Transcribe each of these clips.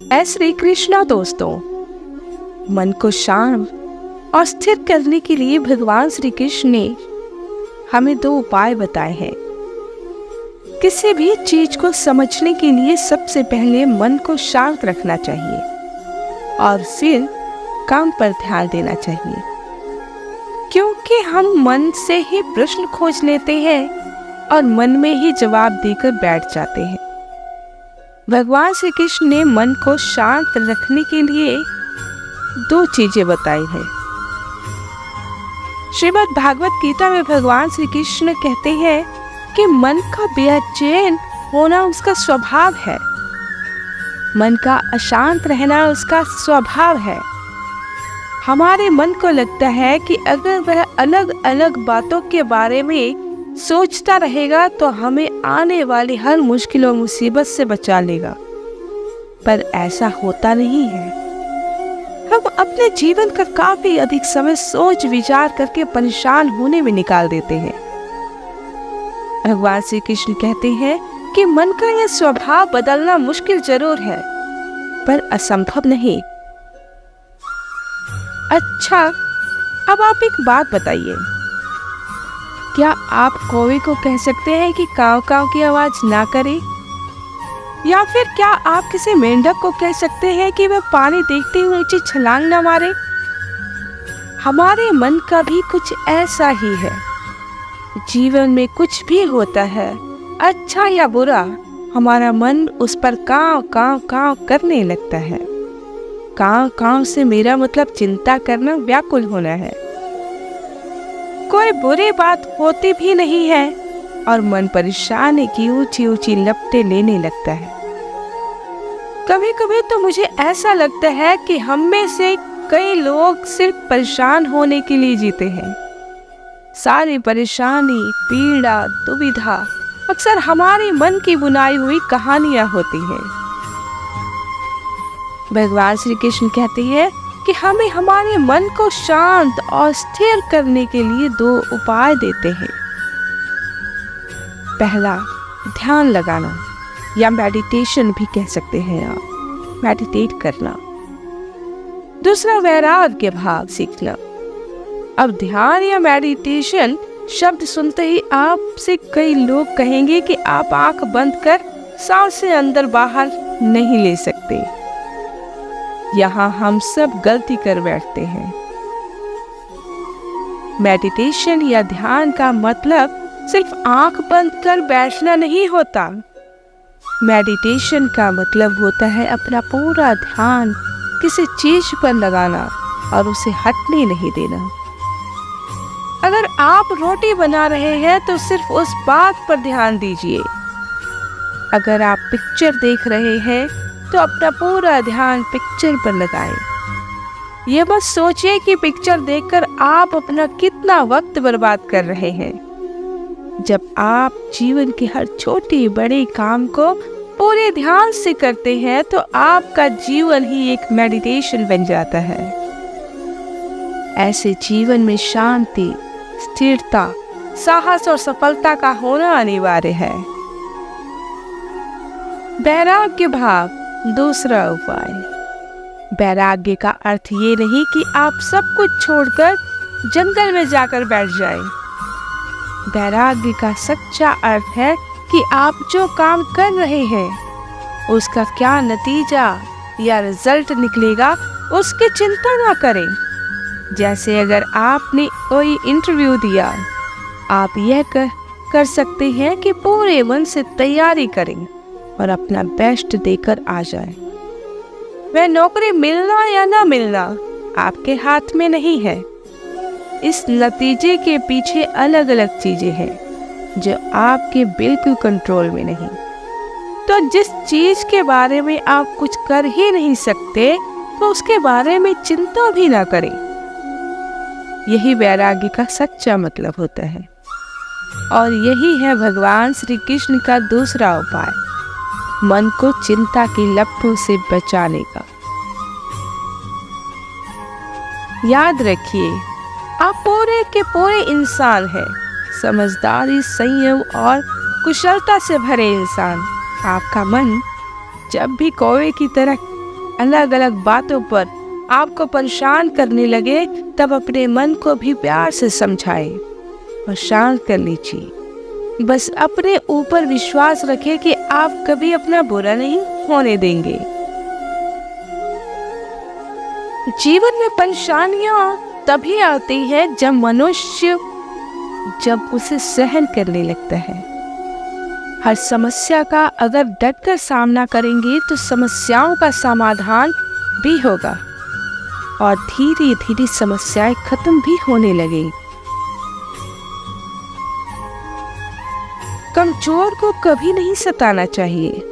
ऐ श्री कृष्णा दोस्तों, मन को शांत और स्थिर करने के लिए भगवान श्री कृष्ण ने हमें 2 उपाय बताए हैं। किसी भी चीज को समझने के लिए सबसे पहले मन को शांत रखना चाहिए और फिर काम पर ध्यान देना चाहिए, क्योंकि हम मन से ही प्रश्न खोज लेते हैं और मन में ही जवाब देकर बैठ जाते हैं। भगवान श्री कृष्ण ने मन को शांत रखने के लिए 2 चीजें बताई हैं। श्रीमद् भागवत गीता में भगवान श्री कृष्ण कहते हैं कि मन का बेचैन होना उसका स्वभाव है, मन का अशांत रहना उसका स्वभाव है। हमारे मन को लगता है कि अगर वह अलग अलग बातों के बारे में सोचता रहेगा तो हमें आने वाली हर मुश्किल और मुसीबत से बचा लेगा, पर ऐसा होता नहीं है। हम अपने जीवन का काफी अधिक समय सोच विचार करके परेशान होने में निकाल देते हैं। भगवान श्री कृष्ण कहते हैं कि मन का यह स्वभाव बदलना मुश्किल जरूर है, पर असंभव नहीं। अच्छा, अब आप एक बात बताइए, क्या आप कौवे को कह सकते हैं कि काव काव की आवाज ना करे? या फिर क्या आप किसी मेंढक को कह सकते हैं कि वह पानी देखते हुए ऊंची छलांग न मारे? हमारे मन का भी कुछ ऐसा ही है। जीवन में कुछ भी होता है, अच्छा या बुरा, हमारा मन उस पर काव काव काव करने लगता है। काव काव से मेरा मतलब चिंता करना, व्याकुल होना है। कोई बुरी बात होती भी नहीं है और मन परेशानी की ऊंची ऊंची लपटें लेने लगता है। कभी कभी तो मुझे ऐसा लगता है कि हम में से कई लोग सिर्फ परेशान होने के लिए जीते हैं। सारी परेशानी, पीड़ा, दुविधा अक्सर हमारे मन की बुनाई हुई कहानियां होती हैं। भगवान श्री कृष्ण कहते हैं कि हमें हमारे मन को शांत और स्थिर करने के लिए 2 उपाय देते हैं। पहला, ध्यान लगाना या मेडिटेशन भी कह सकते हैं आप, मेडिटेट करना। दूसरा, वैराग्य भाव सीखना। अब ध्यान या मेडिटेशन शब्द सुनते ही आपसे कई लोग कहेंगे कि आप आंख बंद कर सांसें अंदर बाहर नहीं ले सकते। यहाँ हम सब गलती कर बैठते हैं। मेडिटेशन या ध्यान का मतलब सिर्फ आंख बंद कर बैठना नहीं होता। मेडिटेशन का मतलब होता है अपना पूरा ध्यान किसी चीज पर लगाना और उसे हटने नहीं देना। अगर आप रोटी बना रहे हैं तो सिर्फ उस बात पर ध्यान दीजिए। अगर आप पिक्चर देख रहे हैं तो अपना पूरा ध्यान पिक्चर पर लगाएं। ये मत सोचिए कि पिक्चर देखकर आप अपना कितना वक्त बर्बाद कर रहे हैं। जब आप जीवन के हर छोटे बड़े काम को पूरे ध्यान से करते हैं तो आपका जीवन ही एक मेडिटेशन बन जाता है। ऐसे जीवन में शांति, स्थिरता, साहस और सफलता का होना अनिवार्य है। वैराग्य भाव, दूसरा उपाय। वैराग्य का अर्थ ये नहीं कि आप सब कुछ छोड़कर जंगल में जाकर बैठ जाएं। वैराग्य का सच्चा अर्थ है कि आप जो काम कर रहे हैं उसका क्या नतीजा या रिजल्ट निकलेगा उसकी चिंता ना करें। जैसे अगर आपने कोई इंटरव्यू दिया, आप यह कर सकते हैं कि पूरे मन से तैयारी करें और अपना बेस्ट देकर आ जाए। वह नौकरी मिलना या ना मिलना आपके हाथ में नहीं है। इस नतीजे के पीछे अलग अलग चीजें हैं जो आपके बिल्कुल कंट्रोल में नहीं। तो जिस चीज के बारे में आप कुछ कर ही नहीं सकते तो उसके बारे में चिंता भी ना करें। यही वैराग्य का सच्चा मतलब होता है और यही है भगवान श्री कृष्ण का दूसरा उपाय, मन को चिंता की लपटों से बचाने का। याद रखिए, आप पूरे के पूरे इंसान हैं, समझदारी, संयम और कुशलता से भरे इंसान। आपका मन जब भी कौवे की तरह अलग अलग बातों पर आपको परेशान करने लगे, तब अपने मन को भी प्यार से समझाए और शांत कर लीजिए। बस अपने ऊपर विश्वास रखें कि आप कभी अपना बुरा नहीं होने देंगे। जीवन में परेशानियां तभी आती है जब मनुष्य उसे सहन करने लगता है। हर समस्या का अगर डटकर सामना करेंगे तो समस्याओं का समाधान भी होगा और धीरे धीरे समस्याएं खत्म भी होने लगेंगी। कमजोर को कभी नहीं सताना चाहिए,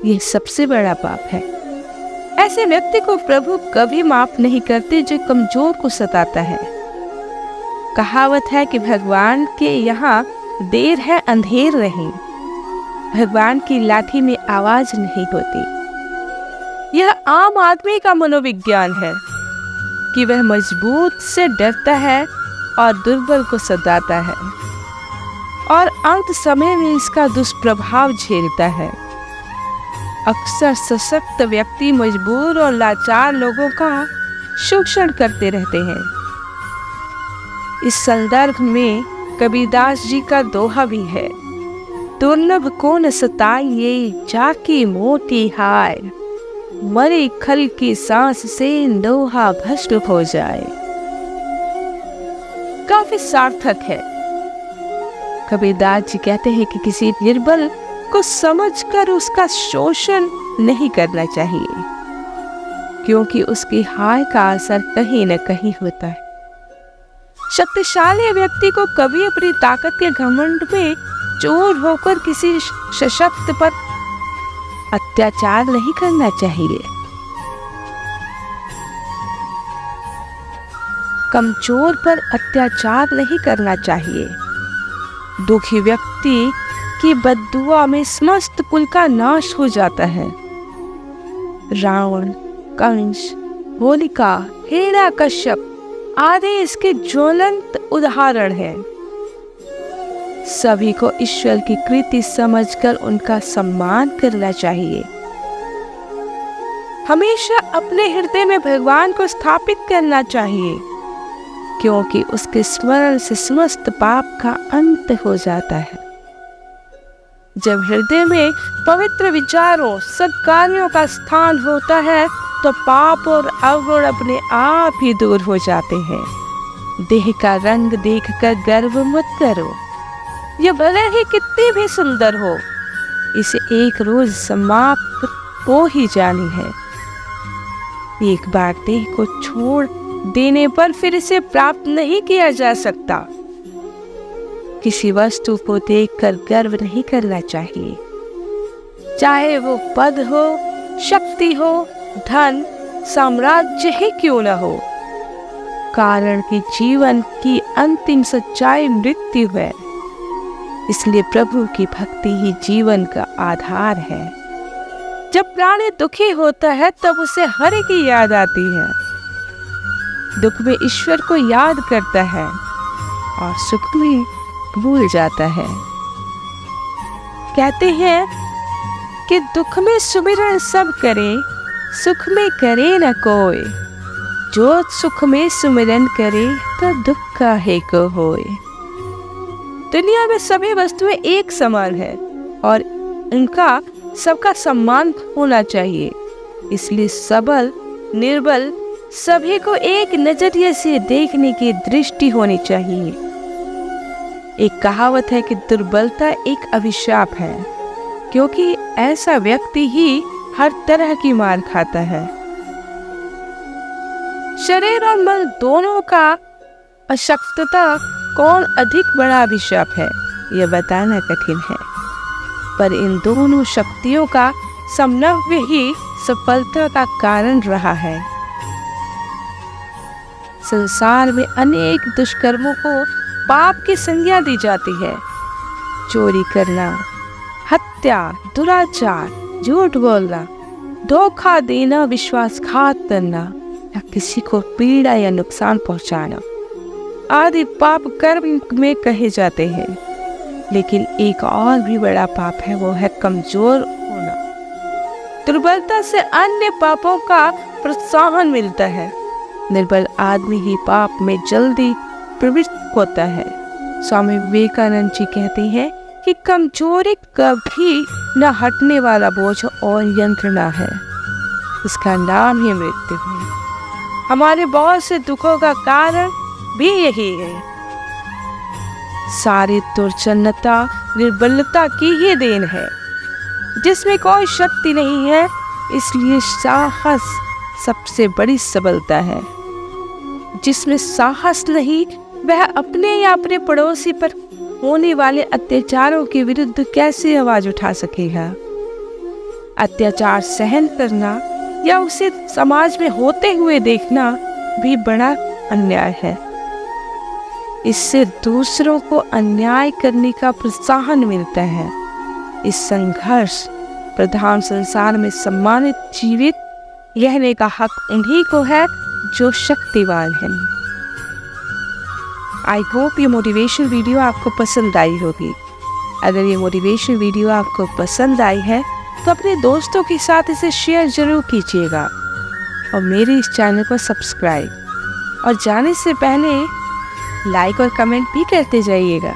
यह सबसे बड़ा पाप है। ऐसे व्यक्ति को प्रभु कभी माफ नहीं करते जो कमजोर को सताता है। कहावत है कि भगवान के यहाँ देर है अंधेर नहीं। भगवान की लाठी में आवाज नहीं होती। यह आम आदमी का मनोविज्ञान है कि वह मजबूत से डरता है और दुर्बल को सताता है और अंत समय में इसका दुष्प्रभाव झेलता है। अक्सर सशक्त व्यक्ति मजबूर और लाचार लोगों का शोषण करते रहते हैं। इस संदर्भ में कबीरदास जी का दोहा भी है, दुर्लभ को न सताइए जाकी मोटी हाय, मरे खल की सांस से लोहा भस्म हो जाए। काफी सार्थक है। कबीरदास जी कहते हैं कि किसी निर्बल को समझकर उसका शोषण नहीं करना चाहिए, क्योंकि उसकी हाय का असर कहीं न कहीं होता है। शक्तिशाली व्यक्ति को कभी अपनी ताकत के घमंड में चोर होकर किसी सशक्त पर अत्याचार नहीं करना चाहिए। कमजोर पर अत्याचार नहीं करना चाहिए। दुखी व्यक्ति की बद्दुआ में समस्त कुल का नाश हो जाता है। रावण, कंस, होलिका, हिरण्यकश्यप आदि इसके ज्वलंत उदाहरण हैं। सभी को ईश्वर की कृति समझकर उनका सम्मान करना चाहिए। हमेशा अपने हृदय में भगवान को स्थापित करना चाहिए, क्योंकि उसके स्मरण से समस्त पाप का अंत हो जाता है। जब हृदय में पवित्र विचारों, सत्कार्यों का स्थान होता है तो पाप और अवगुण अपने आप ही दूर हो जाते हैं। देह का रंग देखकर गर्व मत करो, यह भले ही कितनी भी सुंदर हो, इसे एक रोज समाप्त हो ही जानी है। एक बार देह को छोड़ देने पर फिर इसे प्राप्त नहीं किया जा सकता। किसी वस्तु को देखकर गर्व नहीं करना चाहिए, चाहे वो पद हो, शक्ति हो, धन, साम्राज्य ही क्यों न हो, कारण कि जीवन की अंतिम सच्चाई मृत्यु है। इसलिए प्रभु की भक्ति ही जीवन का आधार है। जब प्राणी दुखी होता है तब उसे हरि की याद आती है। दुख में ईश्वर को याद करता है और सुख में भूल जाता है। कहते हैं कि दुख में सुमिरन सब करे, सुख में करे न कोई। जो सुख में सुमिरन करे तो दुख काहे को होए। दुनिया में सभी वस्तुएं एक समान है और इनका सबका सम्मान होना चाहिए। इसलिए सबल, निर्बल सभी को एक नजरिए से देखने की दृष्टि होनी चाहिए। एक कहावत है कि दुर्बलता एक अभिशाप है, क्योंकि ऐसा व्यक्ति ही हर तरह की मार खाता है। शरीर और मन दोनों का अशक्तता कौन अधिक बड़ा अभिशाप है, यह बताना कठिन है, पर इन दोनों शक्तियों का समन्वय ही सफलता का कारण रहा है। संसार में अनेक दुष्कर्मों को पाप की संज्ञा दी जाती है। चोरी करना, हत्या, दुराचार, झूठ बोलना, धोखा देना, विश्वासघात करना या किसी को पीड़ा या नुकसान पहुंचाना आदि पाप कर्म में कहे जाते हैं। लेकिन एक और भी बड़ा पाप है, वो है कमजोर होना। दुर्बलता से अन्य पापों का प्रोत्साहन मिलता है। निर्बल आदमी ही पाप में जल्दी प्रवृत्त होता है। स्वामी विवेकानंद जी कहते हैं कि कमजोरी कभी न हटने वाला बोझ और यंत्रणा है, इसका नाम ही मृत्यु है। हमारे बहुत से दुखों का कारण भी यही है। सारी दुर्जनता निर्बलता की ही देन है, जिसमें कोई शक्ति नहीं है। इसलिए साहस सबसे बड़ी सबलता है। जिसमें साहस नहीं, वह अपने या अपने पड़ोसी पर होने वाले अत्याचारों के विरुद्ध कैसे आवाज उठा सकेगा। अत्याचार सहन करना या उसे समाज में होते हुए देखना भी बड़ा अन्याय है। इससे दूसरों को अन्याय करने का प्रोत्साहन मिलता है। इस संघर्ष प्रधान संसार में सम्मानित जीवित रहने का हक उन्हीं को है जो शक्तिवान हैं। आई होप ये मोटिवेशन वीडियो आपको पसंद आई होगी। अगर ये मोटिवेशन वीडियो आपको पसंद आई है तो अपने दोस्तों के साथ इसे शेयर जरूर कीजिएगा और मेरे इस चैनल को सब्सक्राइब और जाने से पहले लाइक और कमेंट भी करते जाइएगा।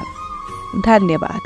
धन्यवाद।